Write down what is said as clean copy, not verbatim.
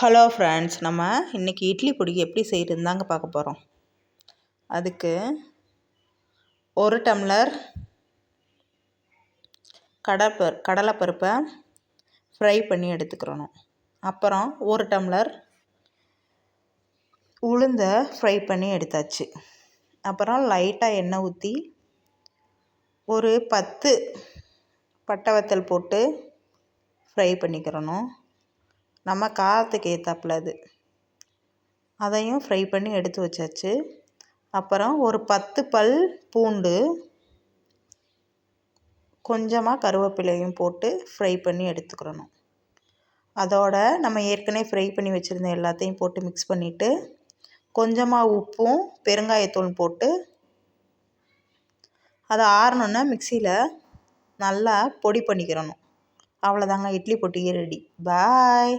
Hello friends, நம்ம இன்றைக்கி இட்லி பொடி எப்படி செய்கிறதுன்னு தாங்க பார்க்க போகிறோம். அதுக்கு 1 டம்ளர் கடலைப்பருப்பை ஃப்ரை பண்ணி எடுத்துக்கிறணும். அப்புறம் 1 டம்ளர் உளுந்தை ஃப்ரை பண்ணி எடுத்தாச்சு. அப்புறம் லைட்டாக எண்ணெய் ஊற்றி ஒரு 10 பட்டை வத்தல் போட்டு ஃப்ரை பண்ணிக்கிறணும். நம்ம காரத்துக்கு ஏற்றாப்புல அதையும் ஃப்ரை பண்ணி எடுத்து வச்சாச்சு. அப்புறம் ஒரு 10 பல் பூண்டு, கொஞ்சமாக கருவேப்பிலையும் போட்டு ஃப்ரை பண்ணி எடுத்துக்கிறணும். அதோட நம்ம ஏற்கனவே ஃப்ரை பண்ணி வச்சுருந்த எல்லாத்தையும் போட்டு மிக்ஸ் பண்ணிவிட்டு கொஞ்சமாக உப்பும் பெருங்காயத்தூள் போட்டு அதை ஆறணுன்னா மிக்சியில் நல்லா பொடி பண்ணிக்கிறணும். அவ்வளோதாங்க, இட்லி பொடி ரெடி. பாய்.